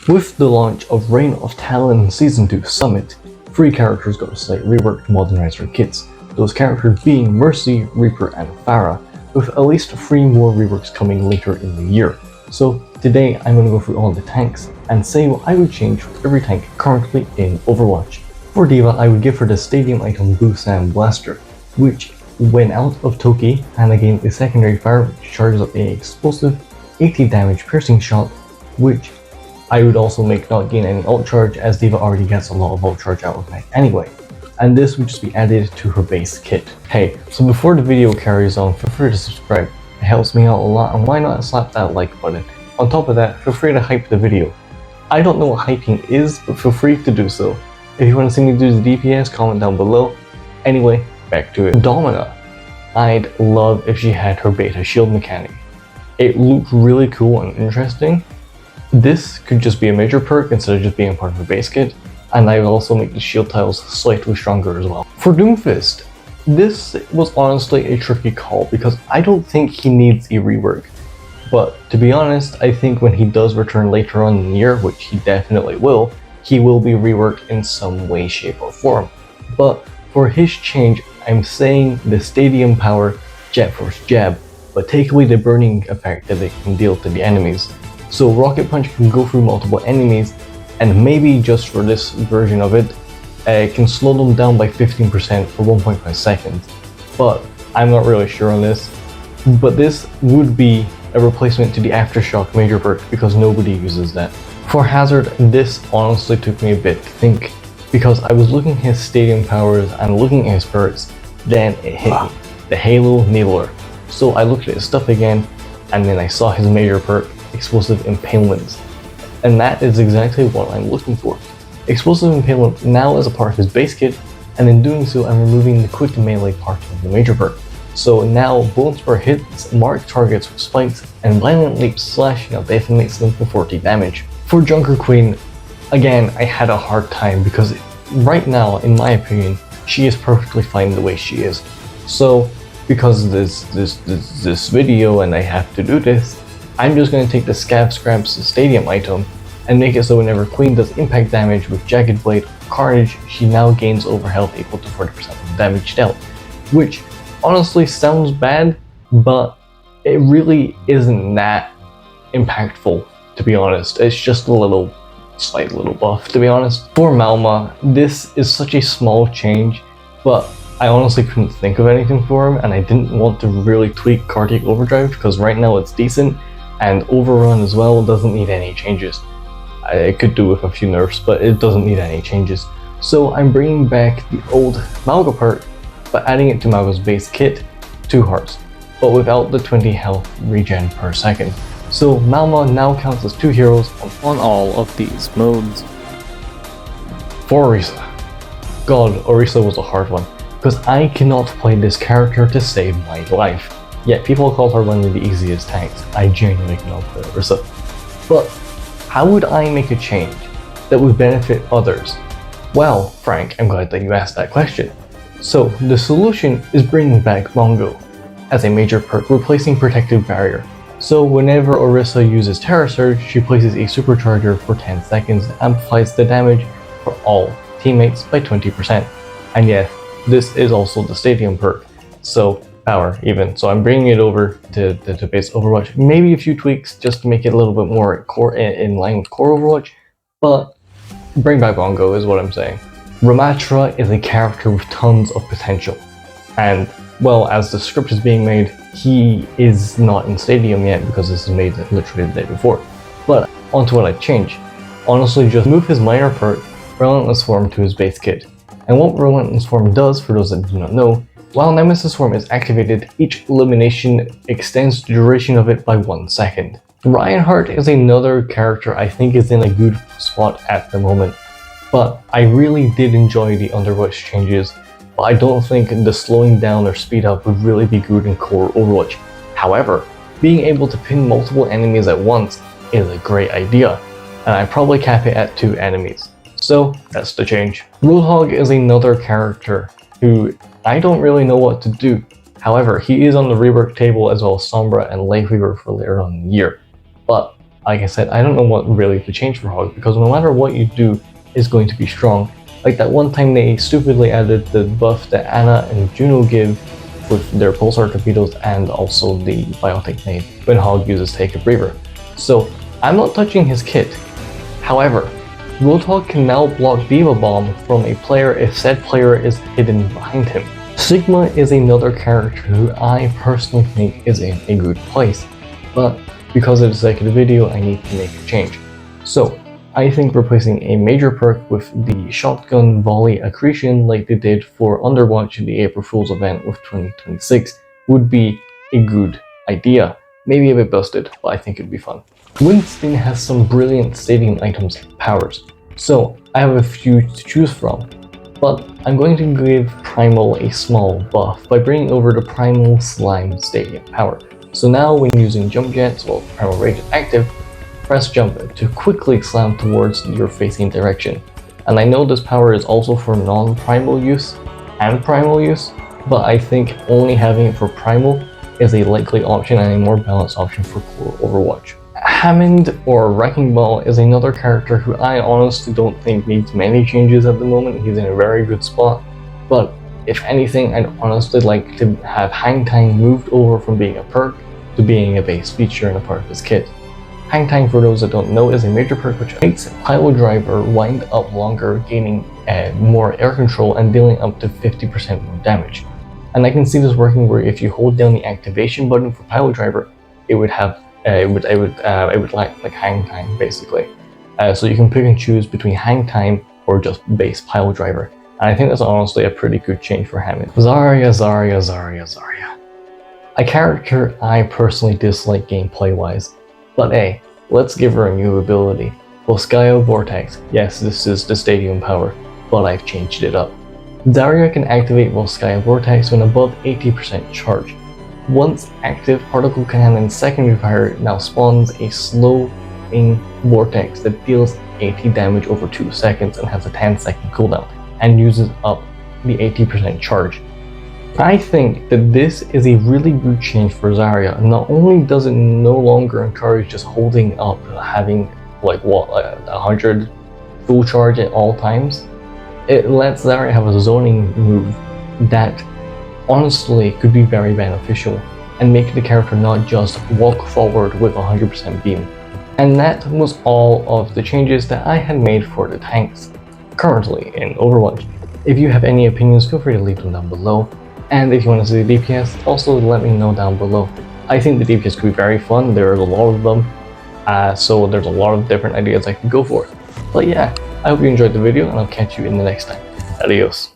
With the launch of Reign of Talon Season 2 Summit, 3 characters got a slight rework to modernize their kits, those characters being Mercy, Reaper, and Pharah, with at least 3 more reworks coming later in the year. So today I'm going to go through all the tanks and say what I would change with every tank currently in Overwatch. For D.Va, I would give her the Stadium item Busan Blaster, which when out of Toki and against a secondary fire which charges up an explosive 80 damage piercing shot, which I would also make not gain any ult charge as D.Va already gets a lot of ult charge out of that anyway. And this would just be added to her base kit. Hey, so before the video carries on, feel free to subscribe. It helps me out a lot, and why not slap that like button. On top of that, feel free to hype the video. I don't know what hyping is, but feel free to do so. If you want to see me do the DPS, comment down below. Anyway, back to it. Domina. I'd love if she had her beta shield mechanic. It looked really cool and interesting. This could just be a major perk instead of just being part of a base kit, and I would also make the shield tiles slightly stronger as well. For Doomfist, this was honestly a tricky call because I don't think he needs a rework. But to be honest, I think when he does return later on in the year, which he definitely will, he will be reworked in some way, shape, or form. But for his change, I'm saying the Stadium power Jet Force Jab, but take away the burning effect that it can deal to the enemies. So Rocket Punch can go through multiple enemies, and maybe just for this version of it, it can slow them down by 15% for 1.5 seconds. But I'm not really sure on this. But this would be a replacement to the Aftershock major perk because nobody uses that. For Hazard, this honestly took me a bit to think, because I was looking at his Stadium powers and looking at his perks, then it hit me, the Halo Needler. So I looked at his stuff again, and then I saw his major perk, Explosive Impalements. And that is exactly what I'm looking for. Explosive Impalement now as a part of his base kit, and in doing so I'm removing the quick melee part of the major perk. So now Bone Spur hits mark targets with spikes, and Violent Leap Slash now detonates them for 40 damage. For Junker Queen, again I had a hard time because right now, in my opinion, she is perfectly fine the way she is. So because this video and I have to do this, I'm just going to take the Scav Scraps Stadium item and make it so whenever Queen does impact damage with Jagged Blade or Carnage, she now gains over health equal to 40% of the damage dealt. Which honestly sounds bad, but it really isn't that impactful, to be honest. It's just a slight little buff, to be honest. For Malma, this is such a small change, but I honestly couldn't think of anything for him, and I didn't want to really tweak Cardiac Overdrive because right now it's decent, and Overrun as well doesn't need any changes. I could do with a few nerfs, but it doesn't need any changes. So I'm bringing back the old Mauga perk, but adding it to Mauga's base kit, 2 hearts, but without the 20 health regen per second. So Malma now counts as 2 heroes on all of these modes. For Orisa. God, Orisa was a hard one, because I cannot play this character to save my life. Yet people call her one of the easiest tanks. I genuinely cannot play Orisa. But how would I make a change that would benefit others? Well, Frank, I'm glad that you asked that question. So the solution is bringing back Mongo as a major perk, replacing Protective Barrier. So whenever Orisa uses Terra Surge, she places a supercharger for 10 seconds that amplifies the damage for all teammates by 20%. And yes, this is also the Stadium perk, so power even. So I'm bringing it over to base Overwatch. Maybe a few tweaks just to make it a little bit more in line with core Overwatch, but bring back Mongo is what I'm saying. Ramattra is a character with tons of potential, and well, as the script is being made, he is not in Stadium yet because this is made literally the day before. But onto what I'd change. Honestly, just move his minor perk, Relentless Form, to his base kit. And what Relentless Form does, for those that do not know, while Nemesis Form is activated, each elimination extends the duration of it by 1 second. Reinhardt is another character I think is in a good spot at the moment, but I really did enjoy the Underwatch changes, but I don't think the slowing down or speed up would really be good in core Overwatch. However, being able to pin multiple enemies at once is a great idea, and I probably cap it at 2 enemies. So that's the change. Roadhog is another character who I don't really know what to do. However, he is on the rework table as well as Sombra and Lightweaver for later on in the year. But like I said, I don't know what really to change for Hog, because no matter what you do, is going to be strong. Like that one time they stupidly added the buff that Anna and Juno give with their pulsar torpedoes and also the biotic nade when Hog uses Take a Breather. So I'm not touching his kit. However, Roadhog can now block D.Va Bomb from a player if said player is hidden behind him. Sigma is another character who I personally think is in a good place, but because of the sake of the video, I need to make a change. So I think replacing a major perk with the shotgun volley accretion like they did for Underwatch in the April Fool's event with 2026 would be a good idea. Maybe a bit busted, but I think it'd be fun. Winston has some brilliant stadium items and powers, so I have a few to choose from, but I'm going to give Primal a small buff by bringing over the Primal Slime Stadium power. So now when using jump jets while Primal Rage is active, press jump to quickly slam towards your facing direction. And I know this power is also for non-primal use and primal use, but I think only having it for primal is a likely option and a more balanced option for core Overwatch. Hammond or Wrecking Ball is another character who I honestly don't think needs many changes at the moment. He's in a very good spot, but if anything, I'd honestly like to have Hang Time moved over from being a perk to being a base feature and a part of his kit. Hang Time, for those that don't know, is a major perk which makes Pile Driver wind up longer, gaining more air control and dealing up to 50% more damage. And I can see this working where if you hold down the activation button for Pile Driver, it would have it would like Hang Time basically. So you can pick and choose between Hang Time or just base Pile Driver. And I think that's honestly a pretty good change for Hammond. Zarya. A character I personally dislike gameplay wise, but hey, let's give her a new ability. Volskaya Vortex. Yes, this is the stadium power, but I've changed it up. Zarya can activate Volskaya Vortex when above 80% charge. Once active, Particle Cannon's secondary fire now spawns a slowing vortex that deals 80 damage over 2 seconds and has a 10-second cooldown, and uses up the 80% charge. I think that this is a really good change for Zarya. Not only does it no longer encourage just holding up, having 100 full charge at all times, it lets Zarya have a zoning move that honestly could be very beneficial and make the character not just walk forward with 100% beam. And that was all of the changes that I had made for the tanks currently in Overwatch. If you have any opinions, feel free to leave them down below. And if you want to see the DPS, also let me know down below. I think the DPS could be very fun. There's a lot of them, so there's a lot of different ideas I could go for. But yeah, I hope you enjoyed the video and I'll catch you in the next time. Adios.